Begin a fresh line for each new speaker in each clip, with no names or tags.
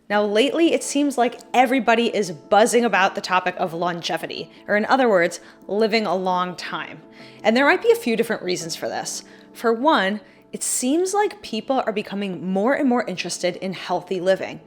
Now, lately, it seems like everybody is buzzing about the topic of longevity, or in other words, living a long time. And there might be a few different reasons for this. For one, it seems like people are becoming more and more interested in healthy living.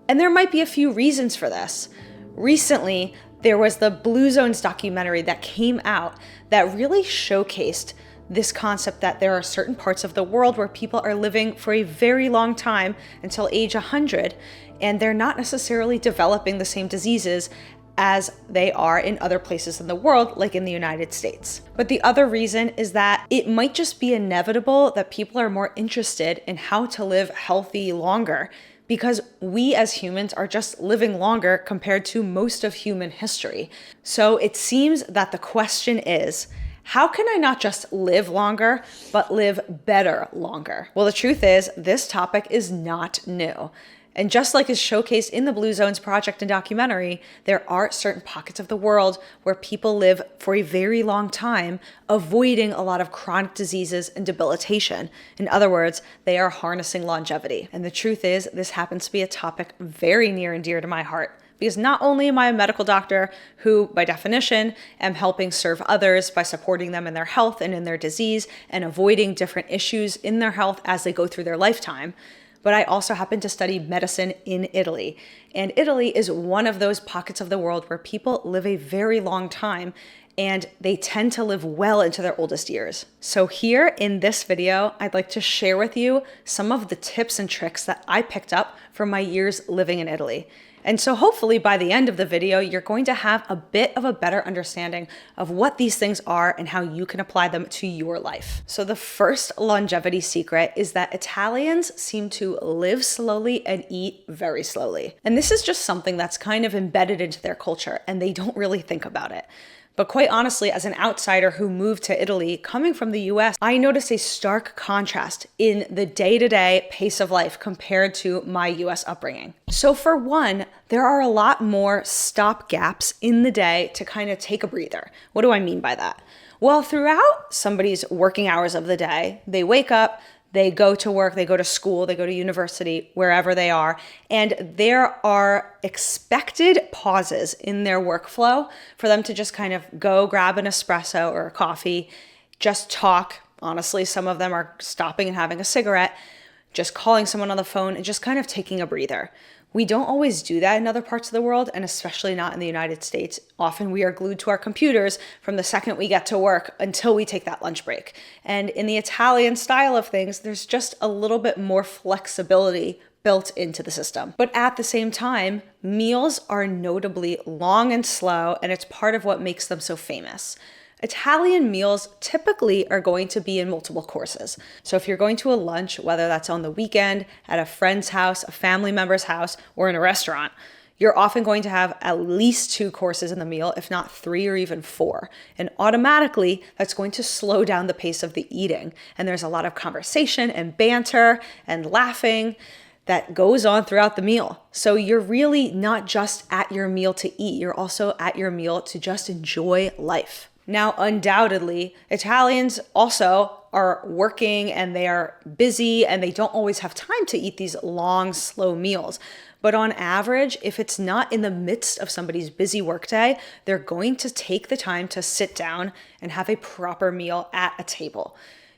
And there might be a few reasons for this. Recently, there was the Blue Zones documentary that came out that really showcased this concept that there are certain parts of the world where people are living for a very long time until age 100, and they're not necessarily developing the same diseases as they are in other places in the world, like in the United States. But the other reason is that it might just be inevitable that people are more interested in how to live healthy longer, because we as humans are just living longer compared to most of human history. So it seems that the question is, how can I not just live longer, but live better longer? Well, the truth is, this topic is not new. And just like is showcased in the Blue Zones project and documentary, there are certain pockets of the world where people live for a very long time, avoiding a lot of chronic diseases and debilitation. In other words, they are harnessing longevity. And the truth is, this happens to be a topic very near and dear to my heart. Because not only am I a medical doctor who, by definition, am helping serve others by supporting them in their health and in their disease and avoiding different issues in their health as they go through their lifetime, but I also happen to study medicine in Italy. And Italy is one of those pockets of the world where people live a very long time, and they tend to live well into their oldest years. So here in this video, I'd like to share with you some of the tips and tricks that I picked up from my years living in Italy. And so hopefully by the end of the video, you're going to have a bit of a better understanding of what these things are and how you can apply them to your life. So the first longevity secret is that Italians seem to live slowly and eat very slowly. And this is just something that's kind of embedded into their culture, and they don't really think about it. But quite honestly, as an outsider who moved to Italy, coming from the US, I noticed a stark contrast in the day-to-day pace of life compared to my US upbringing. So for one, there are a lot more stop gaps in the day to kind of take a breather. What do I mean by that? Well, throughout somebody's working hours of the day, they wake up, they go to work, they go to school, they go to university, wherever they are, and there are expected pauses in their workflow for them to just kind of go grab an espresso or a coffee, just talk. Honestly, some of them are stopping and having a cigarette, just calling someone on the phone and just kind of taking a breather. We don't always do that in other parts of the world, and especially not in the United States. Often we are glued to our computers from the second we get to work until we take that lunch break. And in the Italian style of things, there's just a little bit more flexibility built into the system. But at the same time, meals are notably long and slow, and it's part of what makes them so famous. Italian meals typically are going to be in multiple courses. So if you're going to a lunch, whether that's on the weekend, at a friend's house, a family member's house, or in a restaurant, you're often going to have at least 2 courses in the meal, if not 3 or even 4. And automatically, that's going to slow down the pace of the eating. And there's a lot of conversation and banter and laughing that goes on throughout the meal. So you're really not just at your meal to eat, you're also at your meal to just enjoy life. Now, undoubtedly, Italians also are working and they are busy and they don't always have time to eat these long, slow meals. But on average, if it's not in the midst of somebody's busy workday, they're going to take the time to sit down and have a proper meal at a table.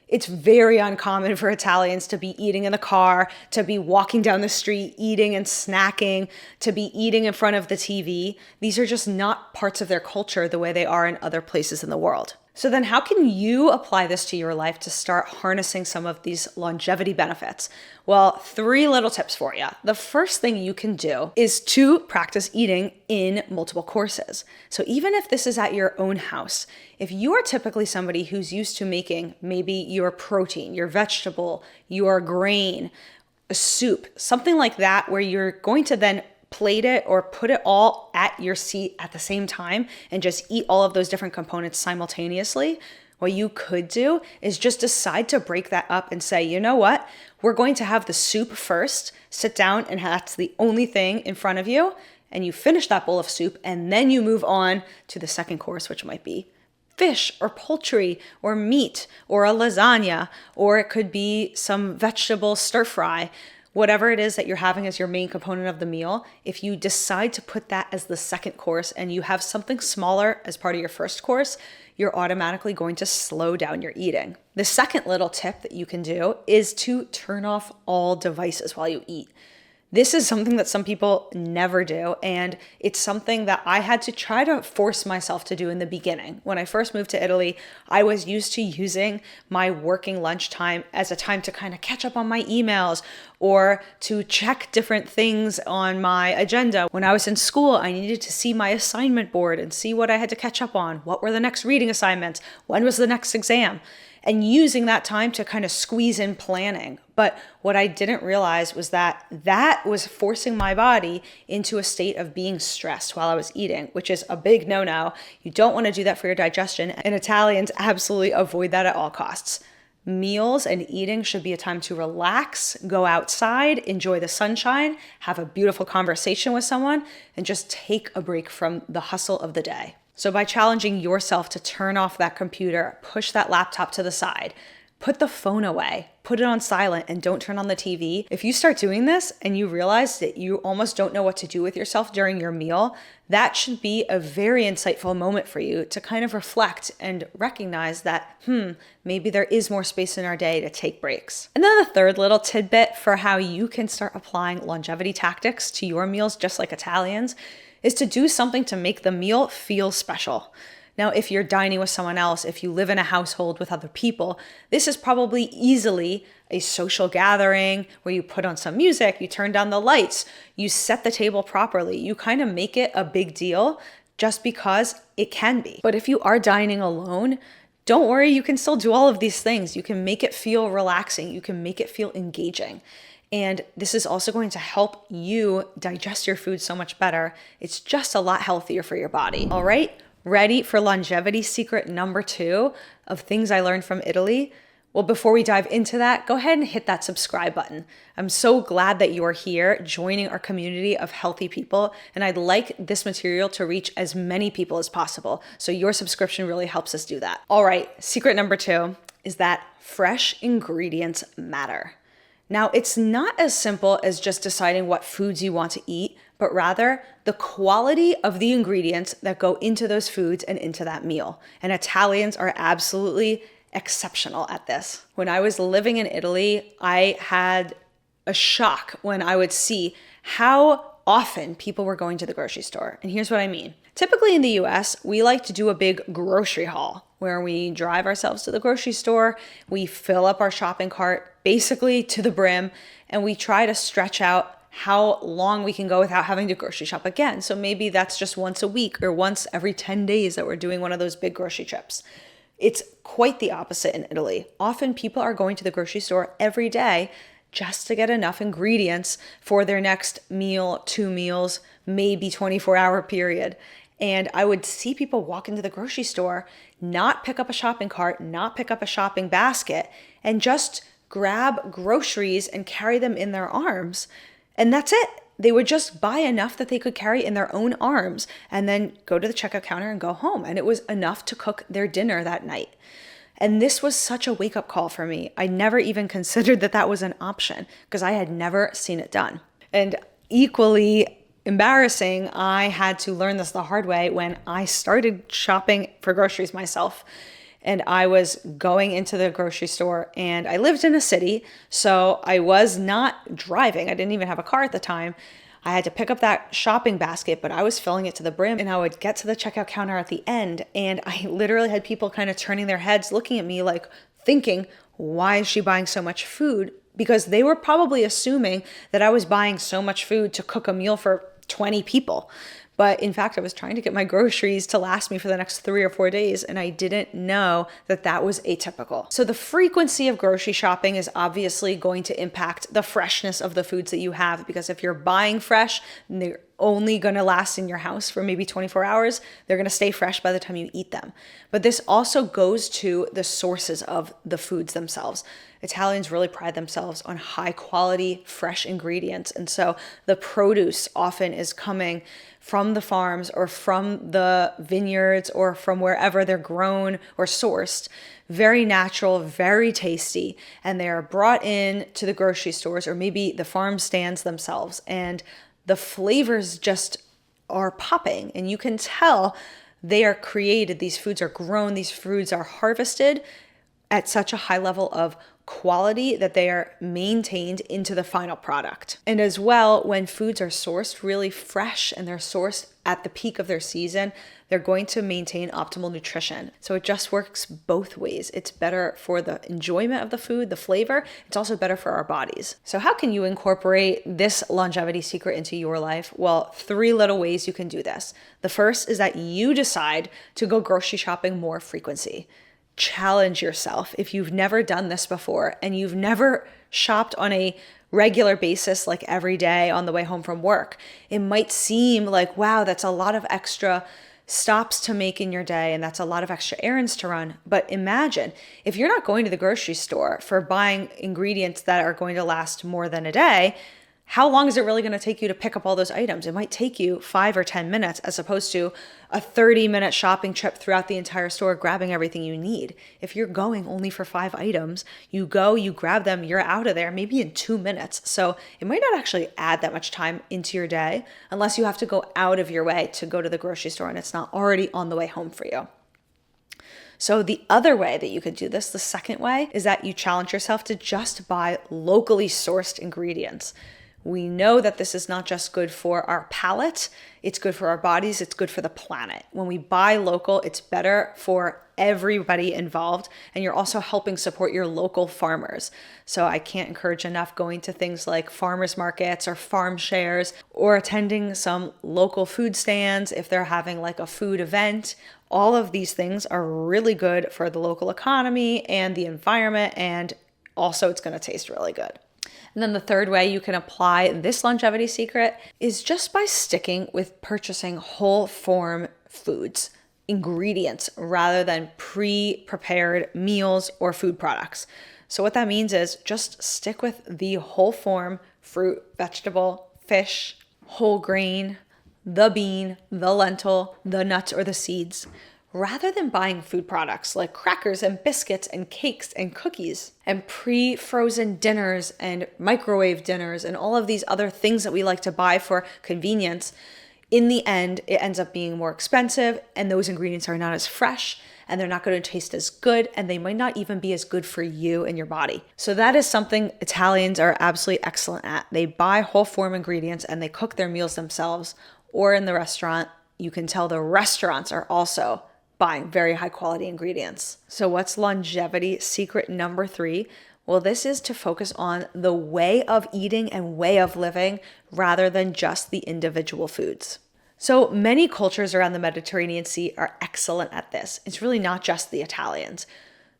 It's very uncommon for Italians to be eating in the car, to be walking down the street, eating and snacking, to be eating in front of the TV. These are just not parts of their culture the way they are in other places in the world. So then how can you apply this to your life to start harnessing some of these longevity benefits? Well, 3 little tips for you. The first thing you can do is to practice eating in multiple courses. So even if this is at your own house, if you are typically somebody who's used to making maybe your protein, your vegetable, your grain, a soup, something like that, where you're going to then plate it or put it all at your seat at the same time and just eat all of those different components simultaneously, what you could do is just decide to break that up and say, you know what, we're going to have the soup first, sit down, and that's the only thing in front of you, and you finish that bowl of soup, and then you move on to the second course, which might be fish or poultry or meat or a lasagna, or it could be some vegetable stir fry. whatever it is that you're having as your main component of the meal, if you decide to put that as the second course and you have something smaller as part of your first course, you're automatically going to slow down your eating. The second little tip that you can do is to turn off all devices while you eat. This is something that some people never do, and it's something that I had to try to force myself to do in the beginning. When I first moved to Italy, I was used to using my working lunchtime as a time to kind of catch up on my emails or to check different things on my agenda. When I was in school, I needed to see my assignment board and see what I had to catch up on. What were the next reading assignments? When was the next exam? And using that time to kind of squeeze in planning. But what I didn't realize was that that was forcing my body into a state of being stressed while I was eating, which is a big no-no. You don't want to do that for your digestion, and Italians absolutely avoid that at all costs. Meals and eating should be a time to relax, go outside, enjoy the sunshine, have a beautiful conversation with someone, and just take a break from the hustle of the day. So by challenging yourself to turn off that computer, push that laptop to the side, put the phone away, put it on silent, and don't turn on the TV. If you start doing this and you realize that you almost don't know what to do with yourself during your meal, that should be a very insightful moment for you to kind of reflect and recognize that, maybe there is more space in our day to take breaks. And then the third little tidbit for how you can start applying longevity tactics to your meals, just like Italians, is to do something to make the meal feel special. Now, if you're dining with someone else, if you live in a household with other people, this is probably easily a social gathering where you put on some music, you turn down the lights, you set the table properly, you kind of make it a big deal just because it can be. But if you are dining alone, don't worry, you can still do all of these things. You can make it feel relaxing, you can make it feel engaging. And this is also going to help you digest your food so much better. It's just a lot healthier for your body. All right, ready for longevity secret number 2 of things I learned from Italy? Well, before we dive into that, go ahead and hit that subscribe button. I'm so glad that you're here joining our community of healthy people, and I'd like this material to reach as many people as possible. So your subscription really helps us do that. All right, secret number 2 is that fresh ingredients matter. Now, it's not as simple as just deciding what foods you want to eat, but rather the quality of the ingredients that go into those foods and into that meal. And Italians are absolutely exceptional at this. When I was living in Italy, I had a shock when I would see how often people were going to the grocery store. And here's what I mean. Typically in the US, we like to do a big grocery haul where we drive ourselves to the grocery store, we fill up our shopping cart basically to the brim, and we try to stretch out how long we can go without having to grocery shop again. So maybe that's just once a week or once every 10 days that we're doing one of those big grocery trips. It's quite the opposite in Italy. Often people are going to the grocery store every day just to get enough ingredients for their next meal, 2 meals, maybe 24-hour period. And I would see people walk into the grocery store, not pick up a shopping cart, not pick up a shopping basket, and just grab groceries and carry them in their arms. And that's it. They would just buy enough that they could carry in their own arms and then go to the checkout counter and go home. And it was enough to cook their dinner that night. And this was such a wake-up call for me. I never even considered that that was an option because I had never seen it done. And equally embarrassing, I had to learn this the hard way when I started shopping for groceries myself. And I was going into the grocery store, and I lived in a city, so I was not driving. I didn't even have a car at the time. I had to pick up that shopping basket, but I was filling it to the brim, and I would get to the checkout counter at the end, and I literally had people kind of turning their heads, looking at me like thinking, why is she buying so much food? Because they were probably assuming that I was buying so much food to cook a meal for 20 people. But in fact, I was trying to get my groceries to last me for the next 3 or 4 days, and I didn't know that that was atypical. So the frequency of grocery shopping is obviously going to impact the freshness of the foods that you have, because if you're buying fresh, they're only going to last in your house for maybe 24 hours. They're going to stay fresh by the time you eat them. But this also goes to the sources of the foods themselves. Italians really pride themselves on high quality, fresh ingredients. And so the produce often is coming from the farms or from the vineyards or from wherever they're grown or sourced. Very natural, very tasty. And they are brought in to the grocery stores or maybe the farm stands themselves. And the flavors just are popping, and you can tell they are created. These foods are grown, these foods are harvested at such a high level of quality that they are maintained into the final product. And as well, when foods are sourced really fresh and they're sourced at the peak of their season, they're going to maintain optimal nutrition. So it just works both ways. It's better for the enjoyment of the food, the flavor. It's also better for our bodies. So how can you incorporate this longevity secret into your life? Well, 3 little ways you can do this. The first is that you decide to go grocery shopping more frequency. Challenge yourself. If you've never done this before and you've never shopped on a regular basis, like every day on the way home from work, it might seem like, wow, that's a lot of extra stops to make in your day and that's a lot of extra errands to run. But imagine if you're not going to the grocery store for buying ingredients that are going to last more than a day, how long is it really going to take you to pick up all those items? It might take you 5 or 10 minutes as opposed to a 30-minute shopping trip throughout the entire store grabbing everything you need. If you're going only for 5 items, you go, you grab them, you're out of there maybe in 2 minutes. So it might not actually add that much time into your day unless you have to go out of your way to go to the grocery store and it's not already on the way home for you. So the other way that you could do this, the second way, is that you challenge yourself to just buy locally sourced ingredients. We know that this is not just good for our palate, it's good for our bodies, it's good for the planet. When we buy local, it's better for everybody involved, and you're also helping support your local farmers. So I can't encourage enough going to things like farmers markets or farm shares or attending some local food stands if they're having like a food event. All of these things are really good for the local economy and the environment, and also it's going to taste really good. And then the third way you can apply this longevity secret is just by sticking with purchasing whole form foods, ingredients, rather than pre-prepared meals or food products. So what that means is just stick with the whole form fruit, vegetable, fish, whole grain, the bean, the lentil, the nuts, or the seeds, rather than buying food products like crackers and biscuits and cakes and cookies and pre-frozen dinners and microwave dinners and all of these other things that we like to buy for convenience. In the end, it ends up being more expensive and those ingredients are not as fresh and they're not going to taste as good and they might not even be as good for you and your body. So that is something Italians are absolutely excellent at. They buy whole form ingredients and they cook their meals themselves, or in the restaurant, you can tell the restaurants are also buying very high quality ingredients. So what's longevity secret number 3? Well, this is to focus on the way of eating and way of living rather than just the individual foods. So many cultures around the Mediterranean Sea are excellent at this. It's really not just the Italians.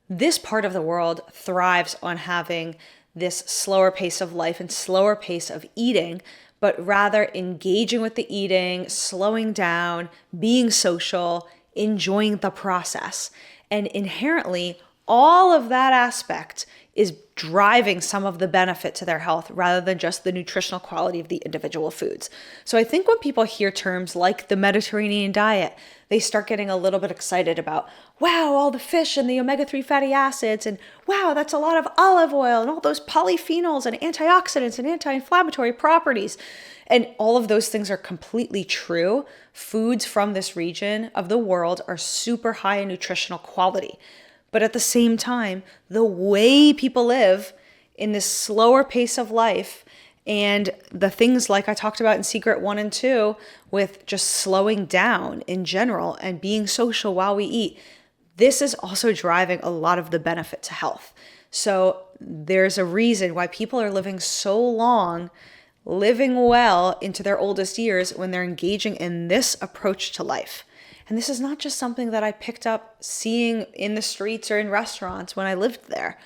This part of the world thrives on having this slower pace of life and slower pace of eating, but rather engaging with the eating, slowing down, being social, enjoying the process. And inherently, all of that aspect is driving some of the benefit to their health rather than just the nutritional quality of the individual foods. So I think when people hear terms like the Mediterranean diet, they start getting a little bit excited about, wow, all the fish and the omega-3 fatty acids, and wow, that's a lot of olive oil and all those polyphenols and antioxidants and anti-inflammatory properties. And all of those things are completely true. Foods from this region of the world are super high in nutritional quality. But at the same time, the way people live in this slower pace of life and the things like I talked about in Secret 1 and 2 with just slowing down in general and being social while we eat, this is also driving a lot of the benefit to health. So there's a reason why people are living so long, living well into their oldest years when they're engaging in this approach to life. And this is not just something that I picked up seeing in the streets or in restaurants when I lived there.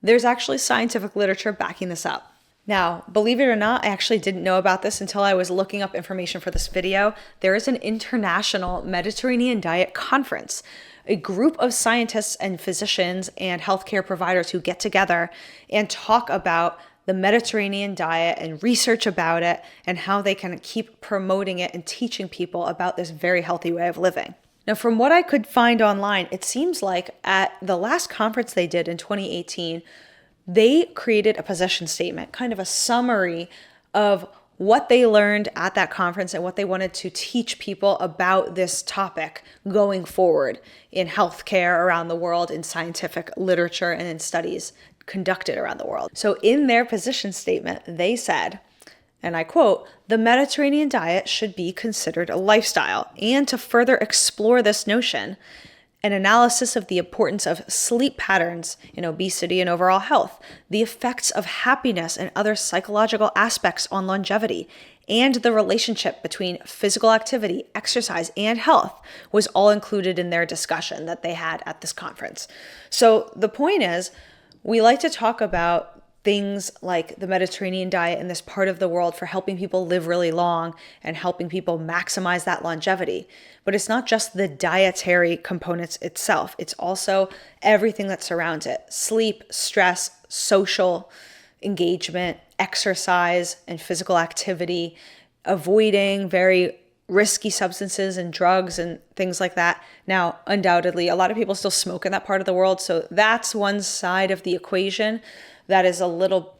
There's actually scientific literature backing this up. Now, believe it or not, I actually didn't know about this until I was looking up information for this video. There is an international Mediterranean diet conference, a group of scientists and physicians and healthcare providers who get together and talk about the Mediterranean diet and research about it and how they can keep promoting it and teaching people about this very healthy way of living. Now, from what I could find online, it seems like at the last conference they did in 2018, they created a position statement, kind of a summary of what they learned at that conference and what they wanted to teach people about this topic going forward in healthcare around the world, in scientific literature, and in studies conducted around the world. So in their position statement, they said, and I quote, "The Mediterranean diet should be considered a lifestyle, and to further explore this notion, an analysis of the importance of sleep patterns in obesity and overall health, the effects of happiness and other psychological aspects on longevity, and the relationship between physical activity, exercise, and health was all included in their discussion that they had at this conference." So the point is, we like to talk about things like the Mediterranean diet in this part of the world for helping people live really long and helping people maximize that longevity. But it's not just the dietary components itself. It's also everything that surrounds it: sleep, stress, social engagement, exercise, and physical activity, avoiding very risky substances and drugs and things like that. Now, undoubtedly, a lot of people still smoke in that part of the world. So that's one side of the equation that is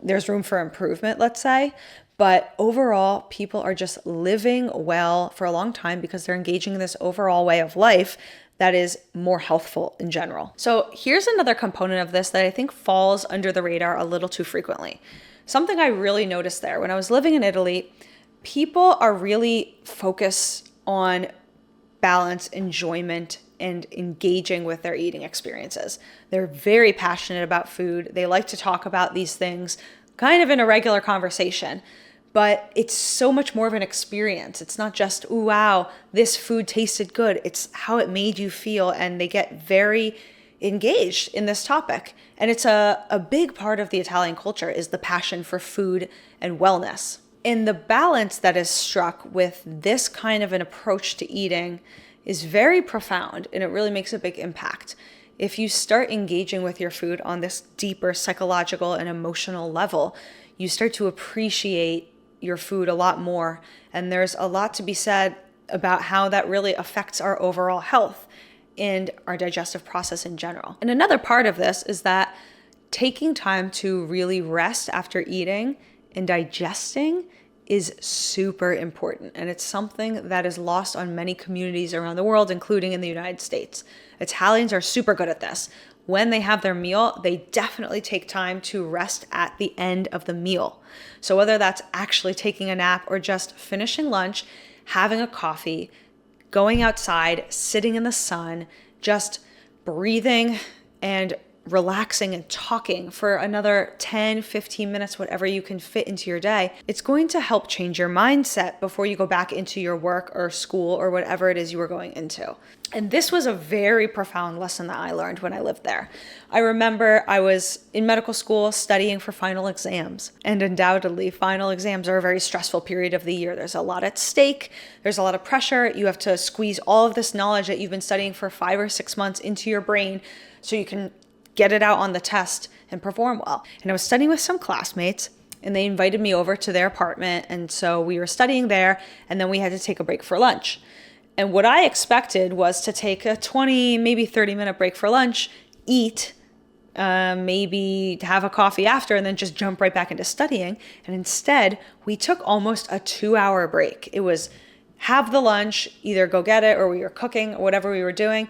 there's room for improvement, let's say. But overall, people are just living well for a long time because they're engaging in this overall way of life that is more healthful in general. So here's another component of this that I think falls under the radar a little too frequently. Something I really noticed there when I was living in Italy, people are really focused on balance, enjoyment, and engaging with their eating experiences. They're very passionate about food. They like to talk about these things kind of in a regular conversation, but it's so much more of an experience. It's not just, "Ooh, wow, this food tasted good." It's how it made you feel, and they get very engaged in this topic. And it's a big part of the Italian culture is the passion for food and wellness. And the balance that is struck with this kind of an approach to eating is very profound, and it really makes a big impact. If you start engaging with your food on this deeper psychological and emotional level, you start to appreciate your food a lot more. And there's a lot to be said about how that really affects our overall health and our digestive process in general. And another part of this is that taking time to really rest after eating and digesting is super important. And it's something that is lost on many communities around the world, including in the United States. Italians are super good at this. When they have their meal, they definitely take time to rest at the end of the meal. So whether that's actually taking a nap or just finishing lunch, having a coffee, going outside, sitting in the sun, just breathing and relaxing and talking for another 10, 15 minutes, whatever you can fit into your day, it's going to help change your mindset before you go back into your work or school or whatever it is you were going into. And this was a very profound lesson that I learned when I lived there. I remember I was in medical school studying for final exams, and undoubtedly final exams are a very stressful period of the year. There's a lot at stake. There's a lot of pressure. You have to squeeze all of this knowledge that you've been studying for 5 or 6 months into your brain so you can get it out on the test and perform well. And I was studying with some classmates, and they invited me over to their apartment. And so we were studying there, and then we had to take a break for lunch. And what I expected was to take a 20, maybe 30-minute break for lunch, eat, maybe have a coffee after, and then just jump right back into studying. And instead, we took almost a 2-hour break. It was have the lunch, either go get it or we were cooking or whatever we were doing,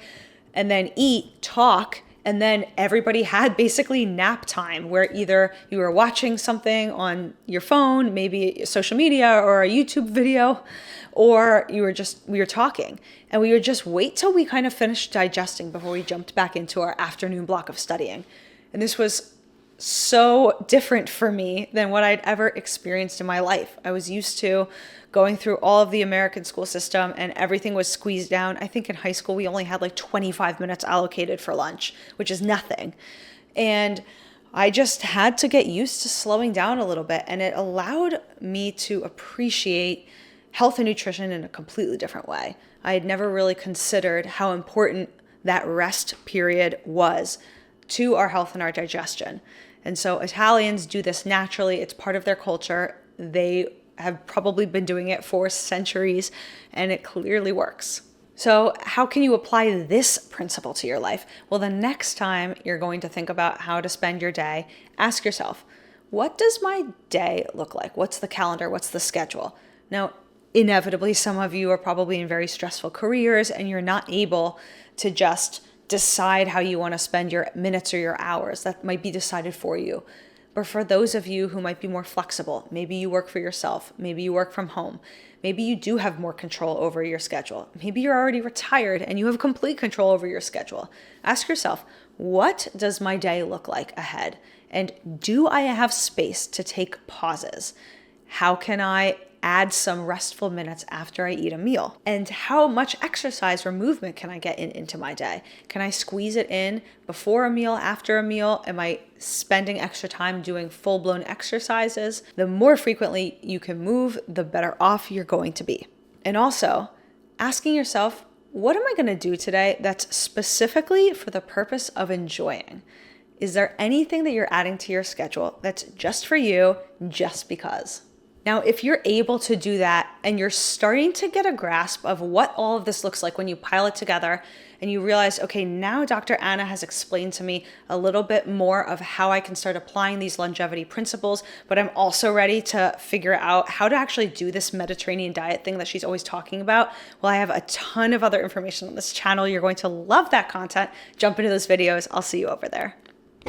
and then eat, talk, and then everybody had basically nap time where either you were watching something on your phone, maybe social media or a YouTube video, or we were talking. And we would just wait till we kind of finished digesting before we jumped back into our afternoon block of studying. And this was so different for me than what I'd ever experienced in my life. I was used to going through all of the American school system and everything was squeezed down. I think in high school, we only had like 25 minutes allocated for lunch, which is nothing. And I just had to get used to slowing down a little bit, and it allowed me to appreciate health and nutrition in a completely different way. I had never really considered how important that rest period was to our health and our digestion. And so Italians do this naturally. It's part of their culture. They have probably been doing it for centuries, and it clearly works. So how can you apply this principle to your life? Well, the next time you're going to think about how to spend your day, ask yourself, what does my day look like? What's the calendar? What's the schedule? Now, inevitably, some of you are probably in very stressful careers and you're not able to just decide how you want to spend your minutes or your hours. That might be decided for you. But for those of you who might be more flexible, maybe you work for yourself, maybe you work from home, maybe you do have more control over your schedule, maybe you're already retired and you have complete control over your schedule. Ask yourself, what does my day look like ahead? And do I have space to take pauses? How can I add some restful minutes after I eat a meal? And how much exercise or movement can I get into my day? Can I squeeze it in before a meal, after a meal? Am I spending extra time doing full-blown exercises? The more frequently you can move, the better off you're going to be. And also, asking yourself, what am I going to do today that's specifically for the purpose of enjoying? Is there anything that you're adding to your schedule that's just for you, just because? Now, if you're able to do that and you're starting to get a grasp of what all of this looks like when you pile it together and you realize, okay, now Dr. Anna has explained to me a little bit more of how I can start applying these longevity principles, but I'm also ready to figure out how to actually do this Mediterranean diet thing that she's always talking about. Well, I have a ton of other information on this channel. You're going to love that content. Jump into those videos. I'll see you over there.